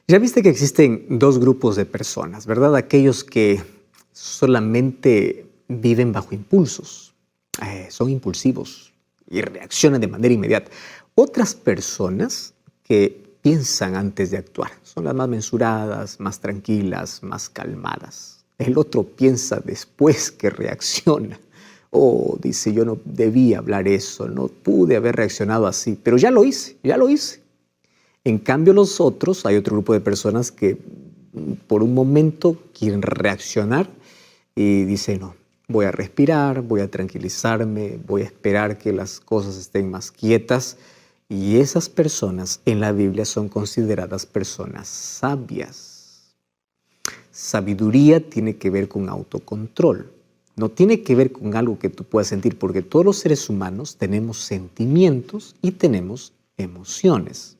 Ya viste que existen dos grupos de personas, ¿verdad? Aquellos que solamente viven bajo impulsos, son impulsivos y reaccionan de manera inmediata. Otras personas que piensan antes de actuar, son las más mensuradas, más tranquilas, más calmadas. El otro piensa después que reacciona. Oh, dice, yo no debía hablar eso, no pude haber reaccionado así, pero ya lo hice, ya lo hice. En cambio, los otros, hay otro grupo de personas que por un momento quieren reaccionar y dicen, no, voy a respirar, voy a tranquilizarme, voy a esperar que las cosas estén más quietas. Y esas personas en la Biblia son consideradas personas sabias. Sabiduría tiene que ver con autocontrol. No tiene que ver con algo que tú puedas sentir, porque todos los seres humanos tenemos sentimientos y tenemos emociones.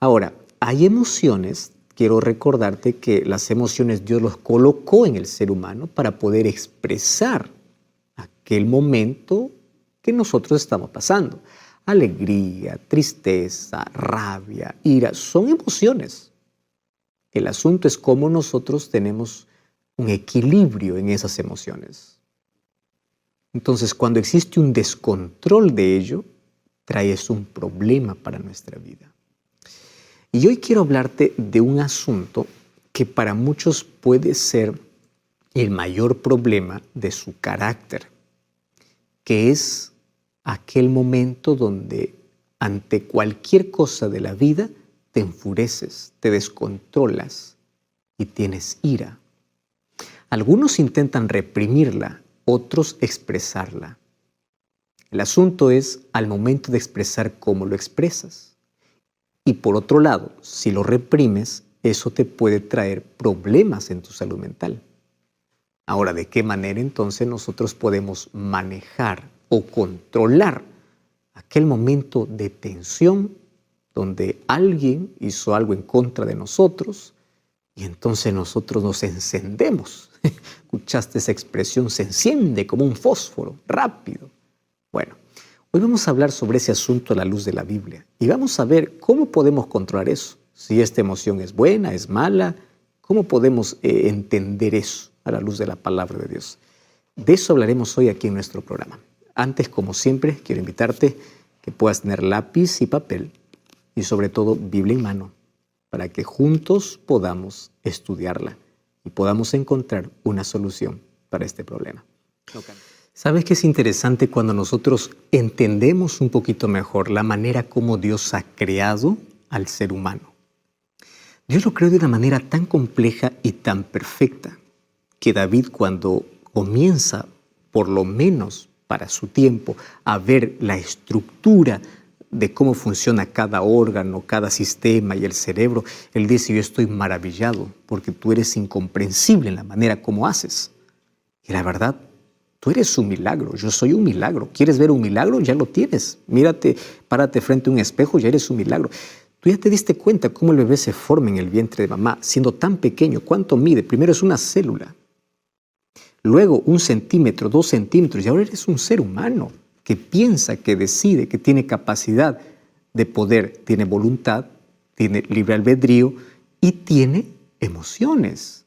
Ahora, hay emociones, quiero recordarte que las emociones Dios los colocó en el ser humano para poder expresar aquel momento que nosotros estamos pasando. Alegría, tristeza, rabia, ira, son emociones. El asunto es cómo nosotros tenemos un equilibrio en esas emociones. Entonces, cuando existe un descontrol de ello, trae eso un problema para nuestra vida. Y hoy quiero hablarte de un asunto que para muchos puede ser el mayor problema de su carácter, que es aquel momento donde ante cualquier cosa de la vida te enfureces, te descontrolas y tienes ira. Algunos intentan reprimirla, otros expresarla. El asunto es al momento de expresar cómo lo expresas. Y por otro lado, si lo reprimes, eso te puede traer problemas en tu salud mental. Ahora, ¿de qué manera entonces nosotros podemos manejar o controlar aquel momento de tensión donde alguien hizo algo en contra de nosotros y entonces nosotros nos encendemos? ¿Escuchaste esa expresión? Se enciende como un fósforo, rápido. Bueno, hoy vamos a hablar sobre ese asunto a la luz de la Biblia y vamos a ver cómo podemos controlar eso. Si esta emoción es buena, es mala, ¿cómo podemos entender eso a la luz de la palabra de Dios? De eso hablaremos hoy aquí en nuestro programa. Antes, como siempre, quiero invitarte que puedas tener lápiz y papel y sobre todo Biblia en mano para que juntos podamos estudiarla y podamos encontrar una solución para este problema. Okay. ¿Sabes qué es interesante cuando nosotros entendemos un poquito mejor la manera como Dios ha creado al ser humano? Dios lo creó de una manera tan compleja y tan perfecta que David, cuando comienza, por lo menos para su tiempo, a ver la estructura de cómo funciona cada órgano, cada sistema y el cerebro, él dice, yo estoy maravillado porque tú eres incomprensible en la manera como haces. Y la verdad, tú eres un milagro, yo soy un milagro. ¿Quieres ver un milagro? Ya lo tienes. Mírate, párate frente a un espejo, ya eres un milagro. Tú ya te diste cuenta cómo el bebé se forma en el vientre de mamá, siendo tan pequeño. ¿Cuánto mide? Primero es una célula, luego 1 centímetro, 2 centímetros, y ahora eres un ser humano que piensa, que decide, que tiene capacidad de poder, tiene voluntad, tiene libre albedrío y tiene emociones.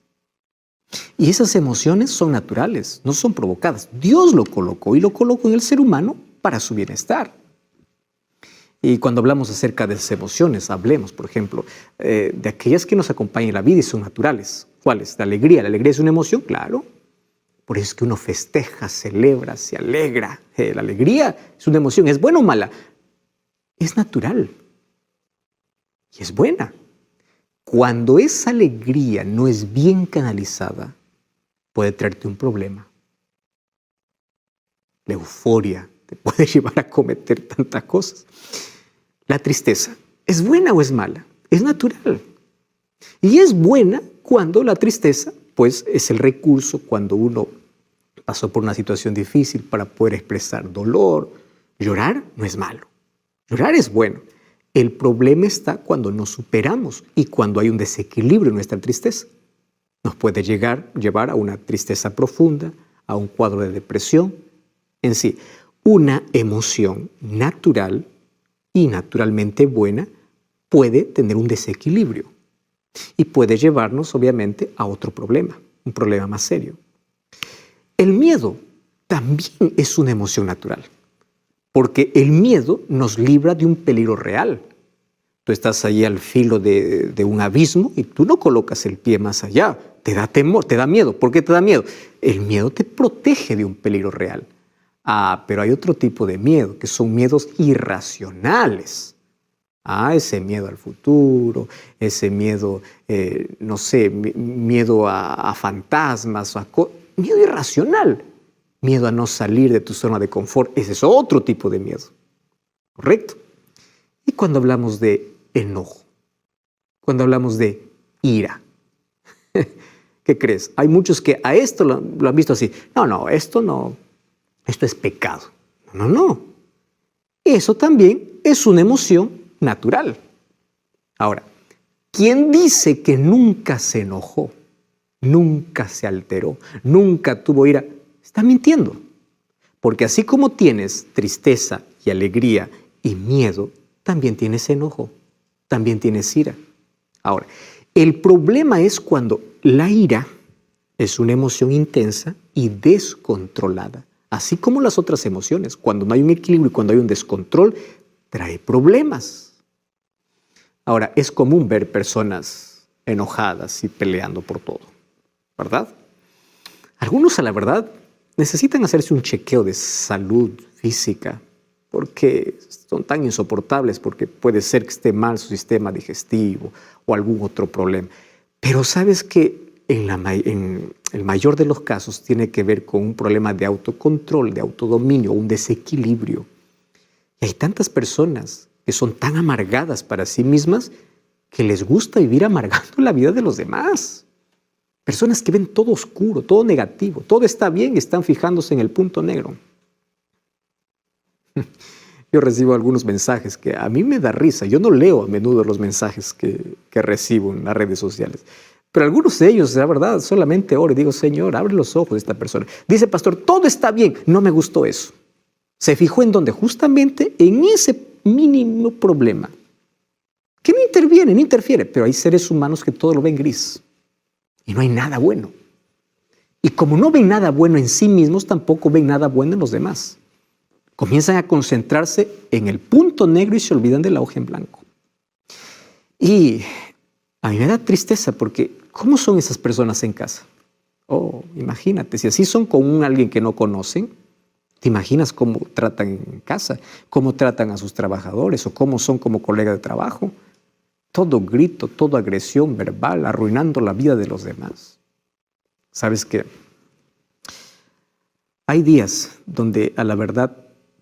Y esas emociones son naturales, no son provocadas. Dios lo colocó y lo colocó en el ser humano para su bienestar. Y cuando hablamos acerca de esas emociones, hablemos, por ejemplo, de aquellas que nos acompañan en la vida y son naturales. ¿Cuáles? La alegría. ¿La alegría es una emoción? Claro. Por eso es que uno festeja, celebra, se alegra. La alegría es una emoción. ¿Es buena o mala? Es natural. Y es buena. Cuando esa alegría no es bien canalizada, puede traerte un problema. La euforia te puede llevar a cometer tantas cosas. La tristeza, ¿es buena o es mala? Es natural. Y es buena cuando la tristeza, pues, es el recurso cuando uno pasó por una situación difícil para poder expresar dolor. Llorar no es malo. Llorar es bueno. El problema está cuando nos superamos y cuando hay un desequilibrio en nuestra tristeza. Nos puede llevar a una tristeza profunda, a un cuadro de depresión. En sí, una emoción natural y naturalmente buena puede tener un desequilibrio. Y puede llevarnos, obviamente, a otro problema, un problema más serio. El miedo también es una emoción natural, porque el miedo nos libra de un peligro real. Tú estás ahí al filo de un abismo y tú no colocas el pie más allá. Te da temor, te da miedo. ¿Por qué te da miedo? El miedo te protege de un peligro real. Pero hay otro tipo de miedo, que son miedos irracionales. Ese miedo al futuro, ese miedo, no sé, miedo a fantasmas, miedo irracional. Miedo a no salir de tu zona de confort. Ese es otro tipo de miedo. ¿Correcto? Y cuando hablamos de enojo, cuando hablamos de ira, ¿qué crees? Hay muchos que a esto lo han visto así. No, esto no, esto es pecado. No. Eso también es una emoción natural. Ahora, ¿quién dice que nunca se enojó, nunca se alteró, nunca tuvo ira? Está mintiendo. Porque así como tienes tristeza y alegría y miedo, también tienes enojo, también tienes ira. Ahora, el problema es cuando la ira es una emoción intensa y descontrolada. Así como las otras emociones, cuando no hay un equilibrio y cuando hay un descontrol, trae problemas. Ahora, es común ver personas enojadas y peleando por todo, ¿verdad? Algunos, a la verdad, necesitan hacerse un chequeo de salud física porque son tan insoportables, porque puede ser que esté mal su sistema digestivo o algún otro problema. Pero sabes que en el mayor de los casos tiene que ver con un problema de autocontrol, de autodominio, un desequilibrio. Y hay tantas personas que son tan amargadas para sí mismas que les gusta vivir amargando la vida de los demás. Personas que ven todo oscuro, todo negativo, todo está bien y están fijándose en el punto negro. Yo recibo algunos mensajes que a mí me da risa. Yo no leo a menudo los mensajes que recibo en las redes sociales. Pero algunos de ellos, la verdad, solamente oro y digo, Señor, abre los ojos de esta persona. Dice, pastor, todo está bien. No me gustó eso. Se fijó en donde justamente en ese mínimo problema. Que no interviene, no interfiere. Pero hay seres humanos que todo lo ven gris. Y no hay nada bueno. Y como no ven nada bueno en sí mismos, tampoco ven nada bueno en los demás. Comienzan a concentrarse en el punto negro y se olvidan de la hoja en blanco. Y a mí me da tristeza porque ¿cómo son esas personas en casa? Imagínate, si así son con alguien que no conocen, ¿te imaginas cómo tratan en casa? ¿Cómo tratan a sus trabajadores? ¿O cómo son como colegas de trabajo? Todo grito, toda agresión verbal, arruinando la vida de los demás. ¿Sabes qué? Hay días donde a la verdad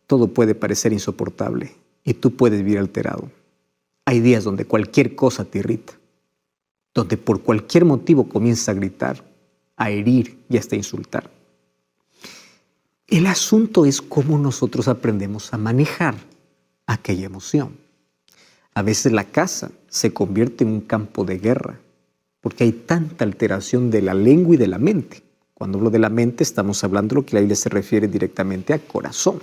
todo puede parecer insoportable y tú puedes vivir alterado. Hay días donde cualquier cosa te irrita, donde por cualquier motivo comienzas a gritar, a herir y hasta insultar. El asunto es cómo nosotros aprendemos a manejar aquella emoción. A veces la casa se convierte en un campo de guerra porque hay tanta alteración de la lengua y de la mente. Cuando hablo de la mente estamos hablando de lo que la Biblia se refiere directamente al corazón.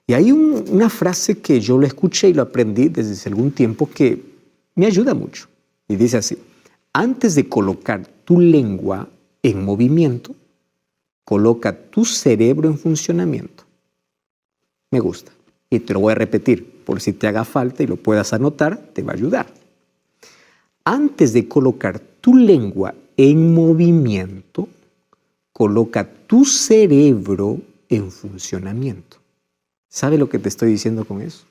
Y hay una frase que yo lo escuché y lo aprendí desde hace algún tiempo que me ayuda mucho. Y dice así, antes de colocar tu lengua en movimiento, coloca tu cerebro en funcionamiento. Me gusta. Y te lo voy a repetir, por si te haga falta y lo puedas anotar, te va a ayudar. Antes de colocar tu lengua en movimiento, coloca tu cerebro en funcionamiento. ¿Sabe lo que te estoy diciendo con eso?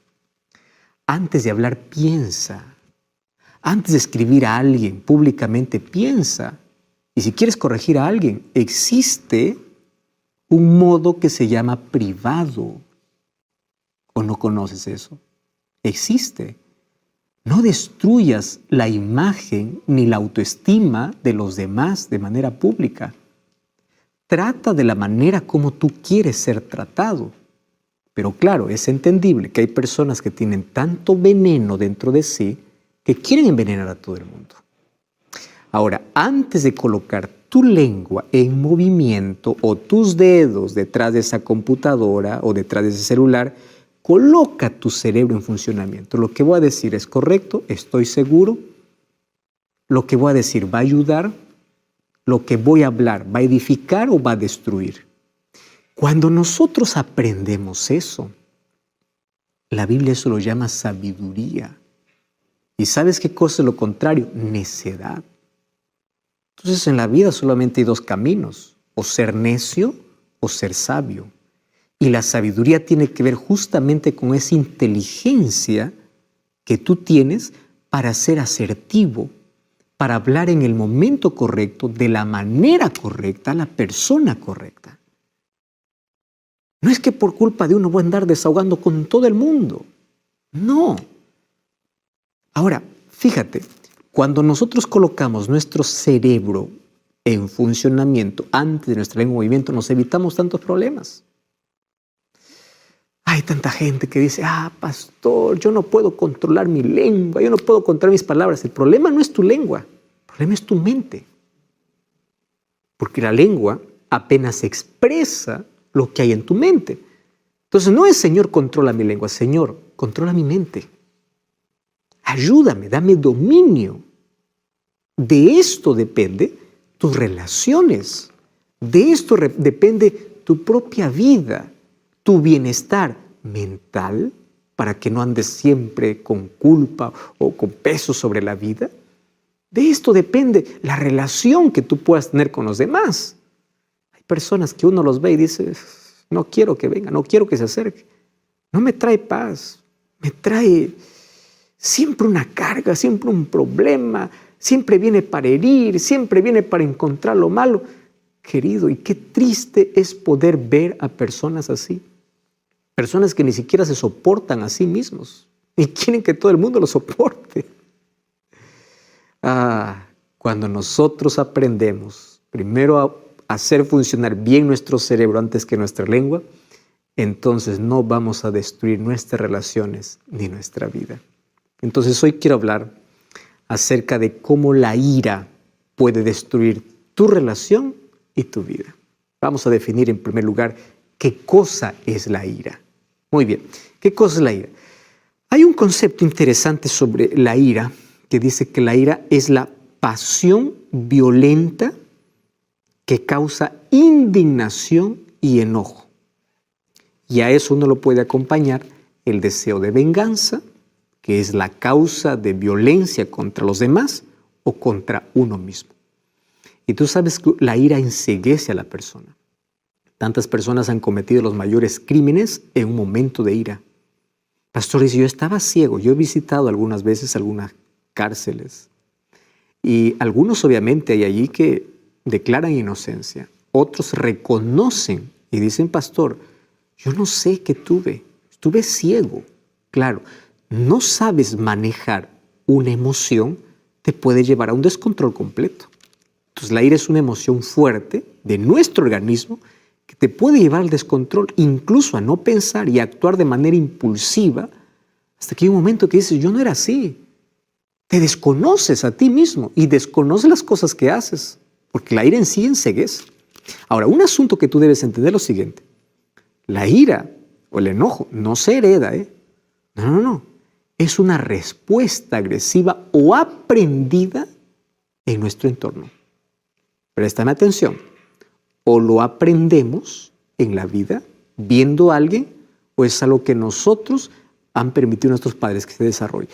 Antes de hablar, piensa. Antes de escribir a alguien públicamente, piensa. Y si quieres corregir a alguien, existe un modo que se llama privado. ¿O no conoces eso? Existe. No destruyas la imagen ni la autoestima de los demás de manera pública. Trata de la manera como tú quieres ser tratado. Pero claro, es entendible que hay personas que tienen tanto veneno dentro de sí que quieren envenenar a todo el mundo. Ahora, antes de colocar tu lengua en movimiento o tus dedos detrás de esa computadora o detrás de ese celular, coloca tu cerebro en funcionamiento. Lo que voy a decir es correcto, estoy seguro. lo que voy a decir va a ayudar, lo que voy a hablar va a edificar o va a destruir. Cuando nosotros aprendemos eso, la Biblia eso lo llama sabiduría. ¿Y sabes qué cosa es lo contrario? Necedad. Entonces en la vida solamente hay dos caminos, o ser necio o ser sabio. Y la sabiduría tiene que ver justamente con esa inteligencia que tú tienes para ser asertivo, para hablar en el momento correcto, de la manera correcta, a la persona correcta. No es que por culpa de uno voy a andar desahogando con todo el mundo. No. Ahora, fíjate, cuando nosotros colocamos nuestro cerebro en funcionamiento antes de nuestra lengua en movimiento, nos evitamos tantos problemas. Hay tanta gente que dice, pastor, yo no puedo controlar mi lengua, yo no puedo controlar mis palabras. El problema no es tu lengua, el problema es tu mente. Porque la lengua apenas expresa lo que hay en tu mente. Entonces no es, Señor, controla mi lengua, Señor, controla mi mente. Ayúdame, dame dominio. De esto depende tus relaciones. De esto depende tu propia vida, tu bienestar mental, para que no andes siempre con culpa o con peso sobre la vida. De esto depende la relación que tú puedas tener con los demás. Hay personas que uno los ve y dice, no quiero que venga, no quiero que se acerque. No me trae paz, me trae siempre una carga, siempre un problema, siempre viene para herir, siempre viene para encontrar lo malo. Querido, y qué triste es poder ver a personas así. Personas que ni siquiera se soportan a sí mismos y quieren que todo el mundo los soporte. Cuando nosotros aprendemos primero a hacer funcionar bien nuestro cerebro antes que nuestra lengua, entonces no vamos a destruir nuestras relaciones ni nuestra vida. Entonces hoy quiero hablar acerca de cómo la ira puede destruir tu relación y tu vida. Vamos a definir en primer lugar qué cosa es la ira. Muy bien, ¿qué cosa es la ira? Hay un concepto interesante sobre la ira que dice que la ira es la pasión violenta que causa indignación y enojo. Y a eso uno lo puede acompañar el deseo de venganza, que es la causa de violencia contra los demás o contra uno mismo. Y tú sabes que la ira enceguece a la persona. Tantas personas han cometido los mayores crímenes en un momento de ira. Pastor dice, yo estaba ciego. Yo he visitado algunas veces algunas cárceles. Y algunos obviamente hay allí que declaran inocencia. Otros reconocen y dicen, pastor, yo no sé qué tuve. Estuve ciego. Claro, no sabes manejar una emoción, te puede llevar a un descontrol completo. Entonces la ira es una emoción fuerte de nuestro organismo que te puede llevar al descontrol, incluso a no pensar y a actuar de manera impulsiva, hasta que hay un momento que dices, yo no era así. Te desconoces a ti mismo y desconoces las cosas que haces, porque la ira en sí enceguece. Ahora, un asunto que tú debes entender es lo siguiente. La ira o el enojo no se hereda, No. Es una respuesta agresiva o aprendida en nuestro entorno. Préstame atención. O lo aprendemos en la vida viendo a alguien, o es algo que nosotros han permitido a nuestros padres que se desarrolle.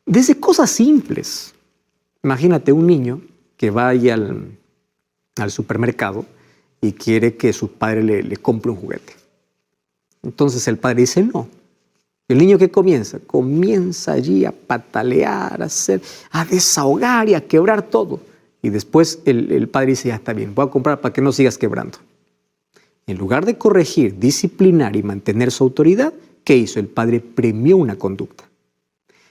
Desde cosas simples. Imagínate un niño que va ahí al supermercado y quiere que su padre le compre un juguete. Entonces el padre dice no. El niño que comienza allí a patalear, a desahogar y a quebrar todo. Y después el padre dice, ya está bien, voy a comprar para que no sigas quebrando. En lugar de corregir, disciplinar y mantener su autoridad, ¿qué hizo? El padre premió una conducta.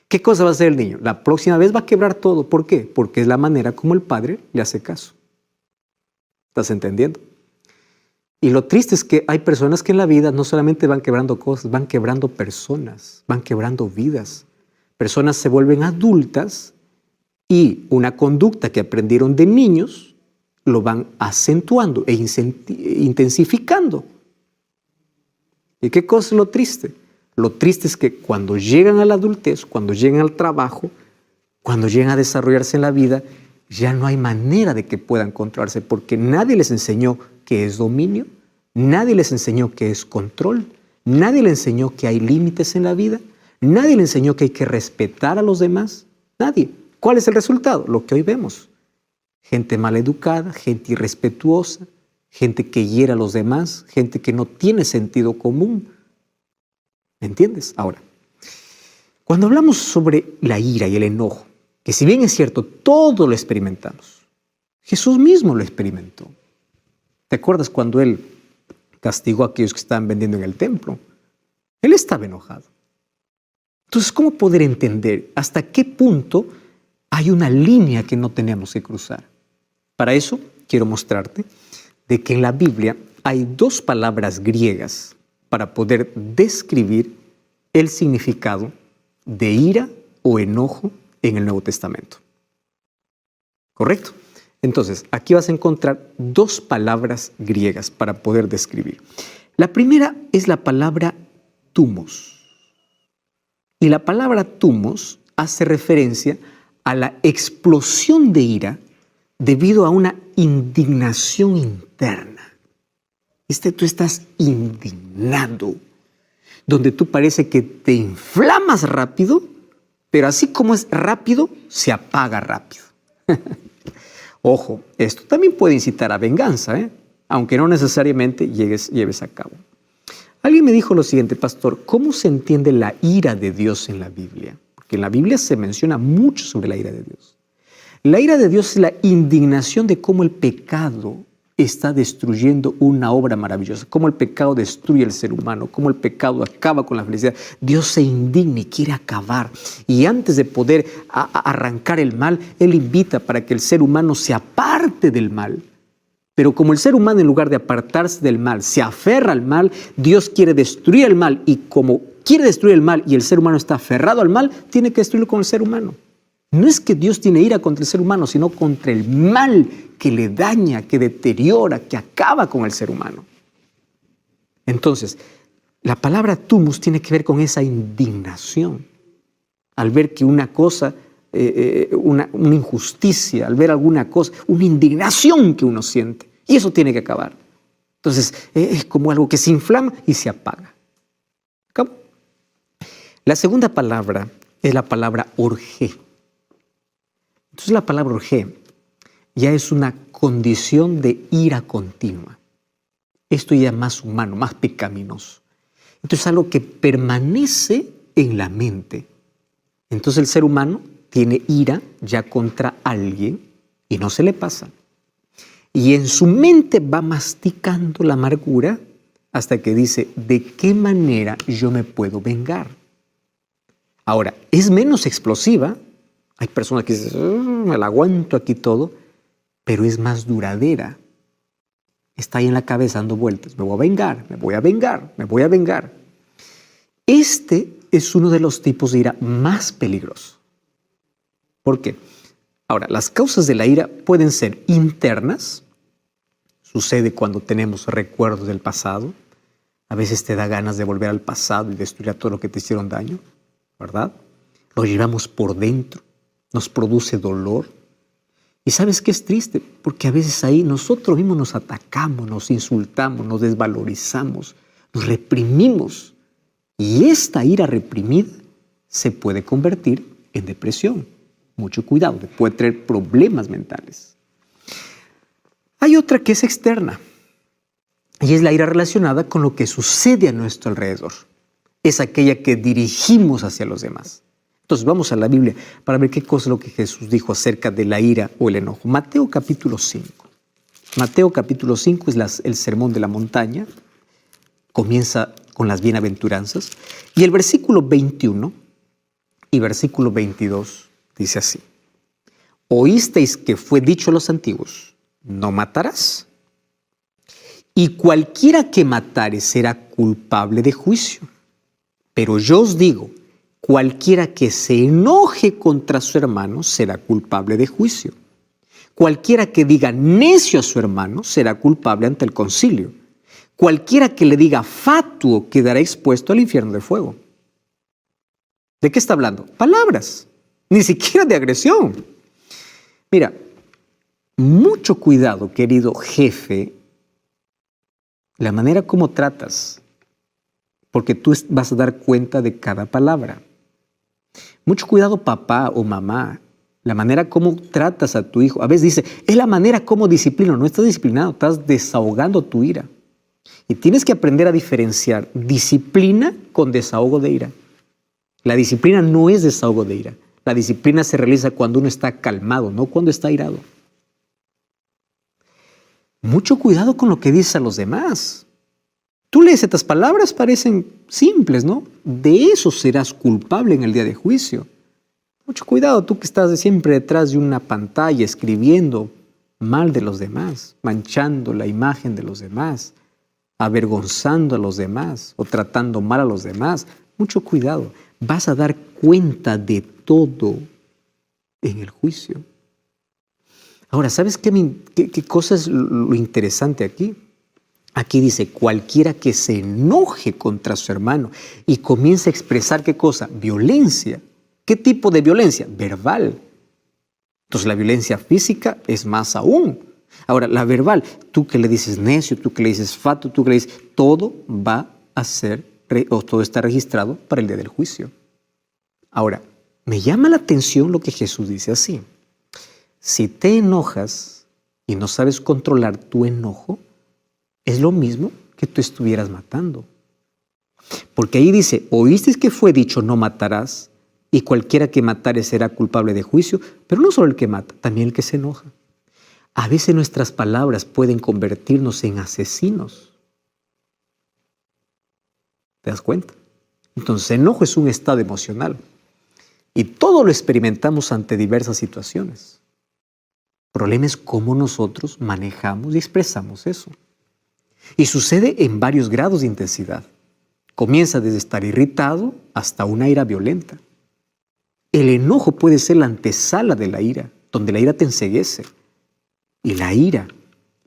¿Qué cosa va a hacer el niño? La próxima vez va a quebrar todo. ¿Por qué? Porque es la manera como el padre le hace caso. ¿Estás entendiendo? Y lo triste es que hay personas que en la vida no solamente van quebrando cosas, van quebrando personas, van quebrando vidas. Personas se vuelven adultas y una conducta que aprendieron de niños lo van acentuando e intensificando. ¿Y qué cosa es lo triste? Lo triste es que cuando llegan a la adultez, cuando llegan al trabajo, cuando llegan a desarrollarse en la vida, ya no hay manera de que puedan controlarse porque nadie les enseñó qué es dominio, nadie les enseñó qué es control, nadie les enseñó que hay límites en la vida, nadie les enseñó que hay que respetar a los demás, nadie. ¿Cuál es el resultado? Lo que hoy vemos. Gente maleducada, gente irrespetuosa, gente que hiere a los demás, gente que no tiene sentido común. ¿Me entiendes? Ahora, cuando hablamos sobre la ira y el enojo, que si bien es cierto, todo lo experimentamos, Jesús mismo lo experimentó. ¿Te acuerdas cuando Él castigó a aquellos que estaban vendiendo en el templo? Él estaba enojado. Entonces, ¿cómo poder entender hasta qué punto hay una línea que no tenemos que cruzar? Para eso quiero mostrarte de que en la Biblia hay dos palabras griegas para poder describir el significado de ira o enojo en el Nuevo Testamento. ¿Correcto? Entonces, aquí vas a encontrar dos palabras griegas para poder describir. La primera es la palabra thumos. Y la palabra thumos hace referencia a la explosión de ira debido a una indignación interna. Tú estás indignado, donde tú parece que te inflamas rápido, pero así como es rápido, se apaga rápido. Ojo, esto también puede incitar a venganza, aunque no necesariamente lleves a cabo. Alguien me dijo lo siguiente, pastor, ¿cómo se entiende la ira de Dios en la Biblia? Porque en la Biblia se menciona mucho sobre la ira de Dios. La ira de Dios es la indignación de cómo el pecado está destruyendo una obra maravillosa, cómo el pecado destruye al ser humano, cómo el pecado acaba con la felicidad. Dios se indigna y quiere acabar. Y antes de poder arrancar el mal, Él invita para que el ser humano se aparte del mal. Pero como el ser humano, en lugar de apartarse del mal, se aferra al mal, Dios quiere destruir el mal. Y como quiere destruir el mal y el ser humano está aferrado al mal, tiene que destruirlo con el ser humano. No es que Dios tiene ira contra el ser humano, sino contra el mal que le daña, que deteriora, que acaba con el ser humano. Entonces, la palabra thumos tiene que ver con esa indignación. Al ver que una cosa, una injusticia, al ver alguna cosa, una indignación que uno siente. Y eso tiene que acabar. Entonces, es como algo que se inflama y se apaga. ¿Cómo? La segunda palabra es la palabra orgé. Entonces la palabra orgé ya es una condición de ira continua. Esto ya es más humano, más pecaminoso. Entonces es algo que permanece en la mente. Entonces el ser humano tiene ira ya contra alguien y no se le pasa. Y en su mente va masticando la amargura hasta que dice, ¿de qué manera yo me puedo vengar? Ahora, es menos explosiva. Hay personas que dicen, me la aguanto aquí todo, pero es más duradera. Está ahí en la cabeza dando vueltas. Me voy a vengar, me voy a vengar, me voy a vengar. Este es uno de los tipos de ira más peligrosos. ¿Por qué? Ahora, las causas de la ira pueden ser internas. Sucede cuando tenemos recuerdos del pasado. A veces te da ganas de volver al pasado y destruir a todo lo que te hicieron daño, ¿verdad? Lo llevamos por dentro. Nos produce dolor. ¿Y sabes qué es triste? Porque a veces ahí nosotros mismos nos atacamos, nos insultamos, nos desvalorizamos, nos reprimimos. Y esta ira reprimida se puede convertir en depresión. Mucho cuidado, puede traer problemas mentales. Hay otra que es externa. Y es la ira relacionada con lo que sucede a nuestro alrededor. Es aquella que dirigimos hacia los demás. Entonces vamos a la Biblia para ver qué cosa es lo que Jesús dijo acerca de la ira o el enojo. Mateo capítulo 5. Mateo capítulo 5 es el sermón de la montaña. Comienza con las bienaventuranzas. Y el versículo 21 y versículo 22 dice así. Oísteis que fue dicho a los antiguos, no matarás. Y cualquiera que matare será culpable de juicio. Pero yo os digo, cualquiera que se enoje contra su hermano será culpable de juicio. Cualquiera que diga necio a su hermano será culpable ante el concilio. Cualquiera que le diga fatuo quedará expuesto al infierno de fuego. ¿De qué está hablando? Palabras, ni siquiera de agresión. Mira, Mucho cuidado, querido jefe, la manera como tratas, porque tú vas a dar cuenta de cada palabra. Mucho cuidado, papá o mamá, la manera como tratas a tu hijo. A veces dice, es la manera como disciplino. No estás disciplinado, estás desahogando tu ira. Y tienes que aprender a diferenciar disciplina con desahogo de ira. La disciplina no es desahogo de ira. La disciplina se realiza cuando uno está calmado, no cuando está irado. Mucho cuidado con lo que dices a los demás. Tú lees estas palabras, parecen simples, ¿no? De eso serás culpable en el día de juicio. Mucho cuidado, tú que estás siempre detrás de una pantalla escribiendo mal de los demás, manchando la imagen de los demás, avergonzando a los demás o tratando mal a los demás. Mucho cuidado, vas a dar cuenta de todo en el juicio. Ahora, ¿sabes qué cosa es lo interesante aquí? Aquí dice, cualquiera que se enoje contra su hermano y comience a expresar ¿qué cosa? Violencia. ¿Qué tipo de violencia? Verbal. Entonces la violencia física es más aún. Ahora, la verbal, tú que le dices necio, tú que le dices fato, tú que le dices, todo va a ser, o todo está registrado para el día del juicio. Ahora, me llama la atención lo que Jesús dice así. Si te enojas y no sabes controlar tu enojo, es lo mismo que tú estuvieras matando. Porque ahí dice, oíste que fue dicho no matarás, y cualquiera que matare será culpable de juicio, pero no solo el que mata, también el que se enoja. A veces nuestras palabras pueden convertirnos en asesinos. ¿Te das cuenta? Entonces, enojo es un estado emocional. Y todo lo experimentamos ante diversas situaciones. El problema es cómo nosotros manejamos y expresamos eso. Y sucede en varios grados de intensidad. Comienza desde estar irritado hasta una ira violenta. El enojo puede ser la antesala de la ira, donde la ira te enceguece. Y la ira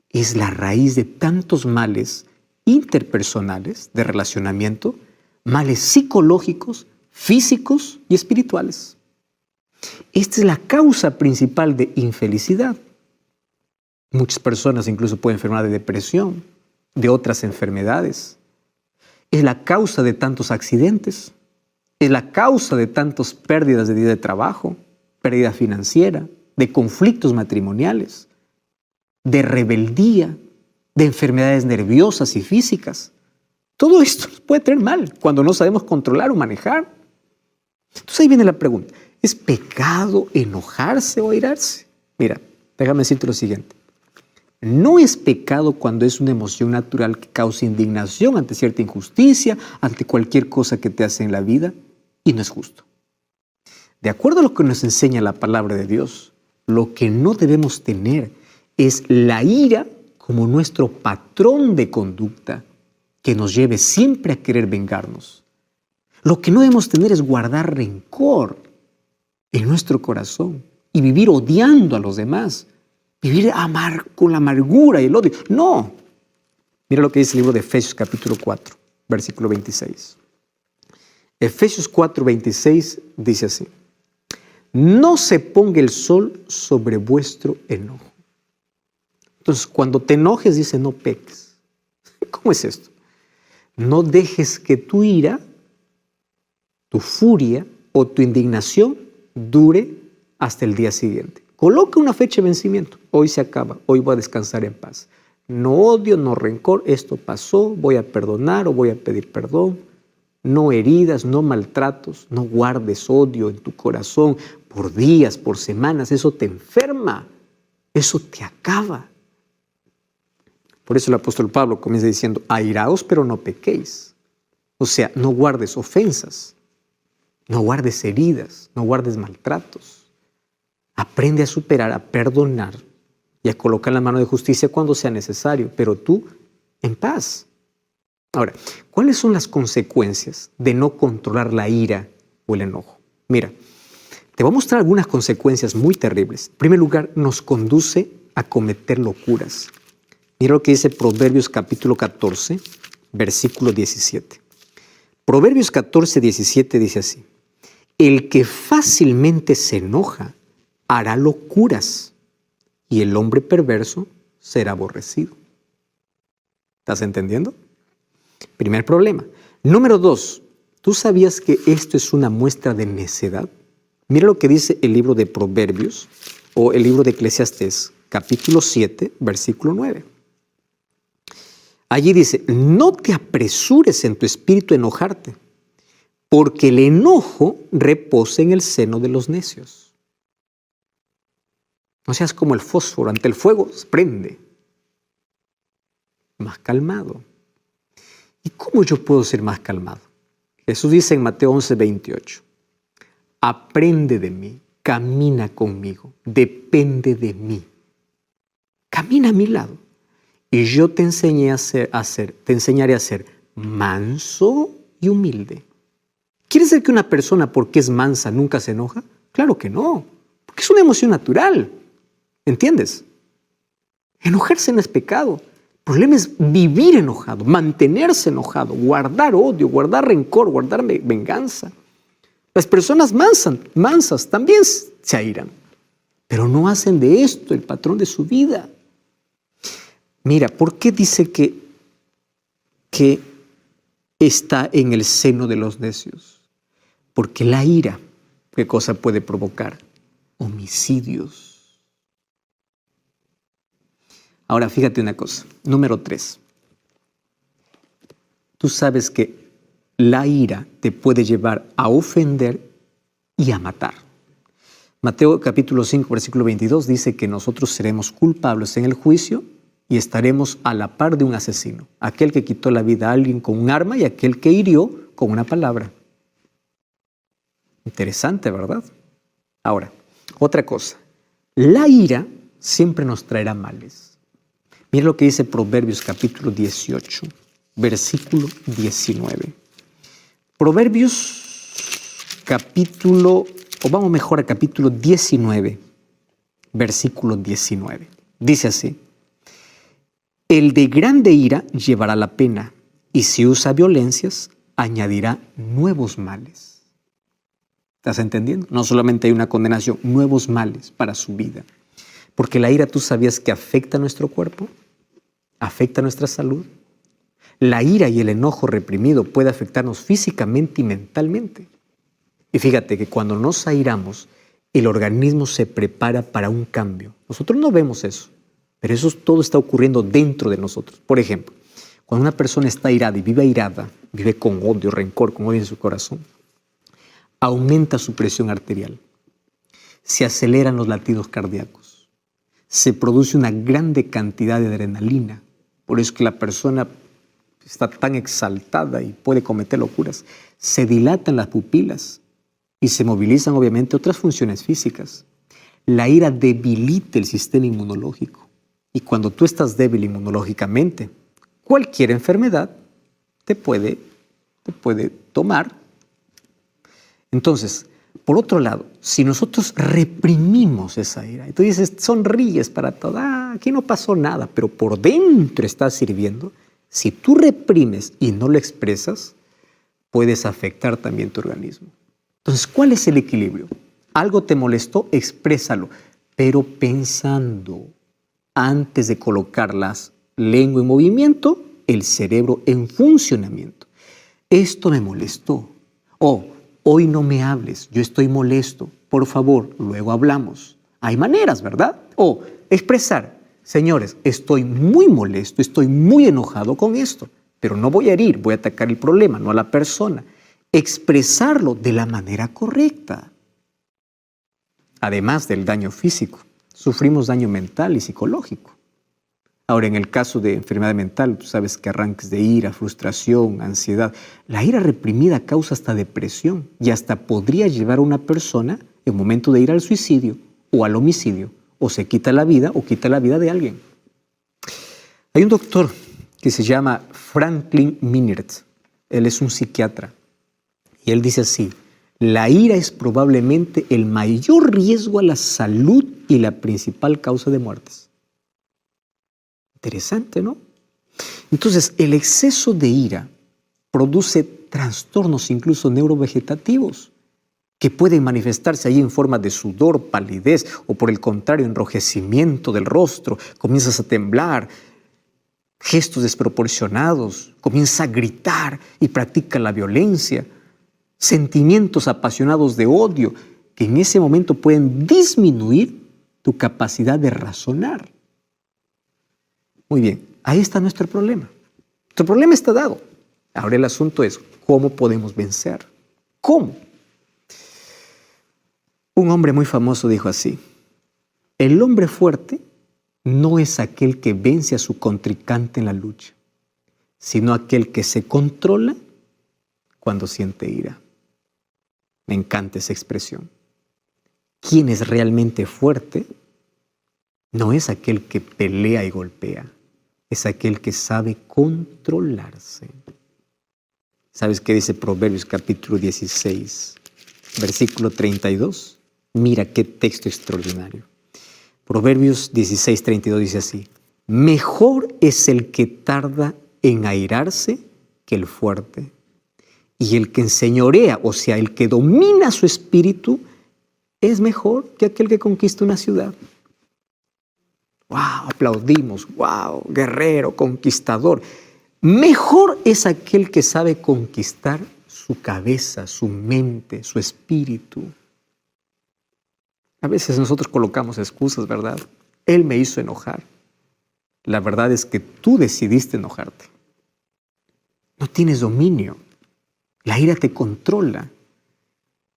es la raíz de tantos males interpersonales de relacionamiento, males psicológicos, físicos y espirituales. Esta es la causa principal de infelicidad. Muchas personas incluso pueden enfermar de depresión, de otras enfermedades. Es la causa de tantos accidentes. Es la causa de tantas pérdidas de día de trabajo, pérdida financiera, de conflictos matrimoniales, de rebeldía, de enfermedades nerviosas y físicas. Todo esto nos puede tener mal cuando no sabemos controlar o manejar. Entonces ahí viene la pregunta, ¿es pecado enojarse o airarse? Mira, déjame decirte lo siguiente. No es pecado cuando es una emoción natural que causa indignación ante cierta injusticia, ante cualquier cosa que te hace en la vida, y no es justo. De acuerdo a lo que nos enseña la palabra de Dios, lo que no debemos tener es la ira como nuestro patrón de conducta que nos lleve siempre a querer vengarnos. Lo que no debemos tener es guardar rencor en nuestro corazón y vivir odiando a los demás. Vivir con la amargura y el odio. No. Mira lo que dice el libro de Efesios capítulo 4, versículo 26. Efesios 4, 26 dice así. No se ponga el sol sobre vuestro enojo. Entonces, cuando te enojes, dice no peques. ¿Cómo es esto? No dejes que tu ira, tu furia o tu indignación dure hasta el día siguiente. Coloca una fecha de vencimiento. Hoy se acaba, hoy voy a descansar en paz. No odio, no rencor, esto pasó, voy a perdonar o voy a pedir perdón. No heridas, no maltratos, no guardes odio en tu corazón por días, por semanas. Eso te enferma, eso te acaba. Por eso el apóstol Pablo comienza diciendo, airaos pero no pequéis. O sea, no guardes ofensas, no guardes heridas, no guardes maltratos. Aprende a superar, a perdonar y a colocar la mano de justicia cuando sea necesario, pero tú en paz. Ahora, ¿cuáles son las consecuencias de no controlar la ira o el enojo? Mira, te voy a mostrar algunas consecuencias muy terribles. En primer lugar, nos conduce a cometer locuras. Mira lo que dice Proverbios capítulo 14, versículo 17. Proverbios 14, 17 dice así. El que fácilmente se enoja hará locuras y el hombre perverso será aborrecido. ¿Estás entendiendo? Primer problema. Número 2, ¿tú sabías que esto es una muestra de necedad? Mira lo que dice el libro de Proverbios o el libro de Eclesiastés, capítulo 7, versículo 9. Allí dice, no te apresures en tu espíritu a enojarte, porque el enojo reposa en el seno de los necios. No seas como el fósforo, ante el fuego se prende. Más calmado. ¿Y cómo yo puedo ser más calmado? Jesús dice en Mateo 11, 28, aprende de mí, camina conmigo, depende de mí. Camina a mi lado y yo te enseñaré a ser manso y humilde. ¿Quiere decir que una persona porque es mansa nunca se enoja? Claro que no, porque es una emoción natural. ¿Entiendes? Enojarse no es pecado. El problema es vivir enojado, mantenerse enojado, guardar odio, guardar rencor, guardar venganza. Las personas mansas también se airan, pero no hacen de esto el patrón de su vida. Mira, ¿por qué dice que está en el seno de los necios? Porque la ira, ¿qué cosa puede provocar? Homicidios. Ahora, fíjate una cosa. Número 3. Tú sabes que la ira te puede llevar a ofender y a matar. Mateo capítulo 5, versículo 22 dice que nosotros seremos culpables en el juicio y estaremos a la par de un asesino, aquel que quitó la vida a alguien con un arma y aquel que hirió con una palabra. Interesante, ¿verdad? Ahora, otra cosa. La ira siempre nos traerá males. Mira lo que dice Proverbios capítulo 18, versículo 19. Proverbios capítulo 19, versículo 19. Dice así, el de grande ira llevará la pena, y si usa violencias, añadirá nuevos males. ¿Estás entendiendo? No solamente hay una condenación, nuevos males para su vida. Porque la ira, ¿tú sabías que afecta a nuestro cuerpo? ¿Afecta a nuestra salud? La ira y el enojo reprimido puede afectarnos físicamente y mentalmente. Y fíjate que cuando nos airamos, el organismo se prepara para un cambio. Nosotros no vemos eso, pero eso todo está ocurriendo dentro de nosotros. Por ejemplo, cuando una persona está airada y vive airada, vive con odio, rencor, con odio en su corazón, aumenta su presión arterial, se aceleran los latidos cardíacos, se produce una grande cantidad de adrenalina. Por eso que la persona está tan exaltada y puede cometer locuras. Se dilatan las pupilas y se movilizan obviamente otras funciones físicas. La ira debilita el sistema inmunológico. Y cuando tú estás débil inmunológicamente, cualquier enfermedad te puede tomar. Entonces, por otro lado, si nosotros reprimimos esa ira, y tú dices, sonríes para todo, aquí no pasó nada, pero por dentro estás sirviendo, si tú reprimes y no lo expresas, puedes afectar también tu organismo. Entonces, ¿cuál es el equilibrio? Algo te molestó, exprésalo, pero pensando, antes de colocar la lengua en movimiento, el cerebro en funcionamiento. Esto me molestó. Hoy no me hables, yo estoy molesto, por favor, luego hablamos. Hay maneras, ¿verdad? O expresar, señores, estoy muy molesto, estoy muy enojado con esto, pero no voy a herir, voy a atacar el problema, no a la persona. Expresarlo de la manera correcta. Además del daño físico, sufrimos daño mental y psicológico. Ahora, en el caso de enfermedad mental, tú sabes que arranques de ira, frustración, ansiedad. La ira reprimida causa hasta depresión y hasta podría llevar a una persona en momento de ir al suicidio o al homicidio, o se quita la vida o quita la vida de alguien. Hay un doctor que se llama Franklin Minert. Él es un psiquiatra y él dice así, la ira es probablemente el mayor riesgo a la salud y la principal causa de muertes. Interesante, ¿no? Entonces, el exceso de ira produce trastornos incluso neurovegetativos. que pueden manifestarse ahí en forma de sudor, palidez o por el contrario, enrojecimiento del rostro. Comienzas a temblar, gestos desproporcionados, comienza a gritar y practica la violencia, sentimientos apasionados de odio que en ese momento pueden disminuir tu capacidad de razonar. Muy bien, ahí está nuestro problema. Nuestro problema está dado. Ahora el asunto es, ¿cómo podemos vencer? ¿Cómo? Un hombre muy famoso dijo así: el hombre fuerte no es aquel que vence a su contrincante en la lucha, sino aquel que se controla cuando siente ira. Me encanta esa expresión. Quien es realmente fuerte no es aquel que pelea y golpea, es aquel que sabe controlarse. ¿Sabes qué dice Proverbios capítulo 16, versículo 32? Mira qué texto extraordinario. Proverbios 16, 32 dice así: mejor es el que tarda en airarse que el fuerte, y el que enseñorea, o sea, el que domina su espíritu, es mejor que aquel que conquista una ciudad. ¡Wow! Aplaudimos. ¡Wow! Guerrero, conquistador. Mejor es aquel que sabe conquistar su cabeza, su mente, su espíritu. A veces nosotros colocamos excusas, ¿verdad? Él me hizo enojar. La verdad es que tú decidiste enojarte. No tienes dominio. La ira te controla.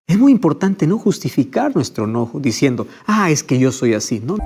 Es muy importante no justificar nuestro enojo diciendo, es que yo soy así. No.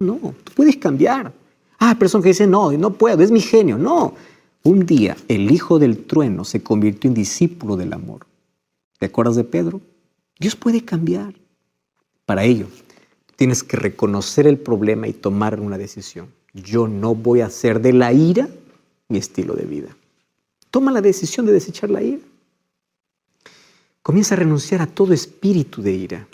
No, tú puedes cambiar. Personas que dicen, no puedo, es mi genio. No, un día el hijo del trueno se convirtió en discípulo del amor. ¿Te acuerdas de Pedro? Dios puede cambiar. Para ello, tienes que reconocer el problema y tomar una decisión. Yo no voy a hacer de la ira mi estilo de vida. Toma la decisión de desechar la ira. Comienza a renunciar a todo espíritu de ira.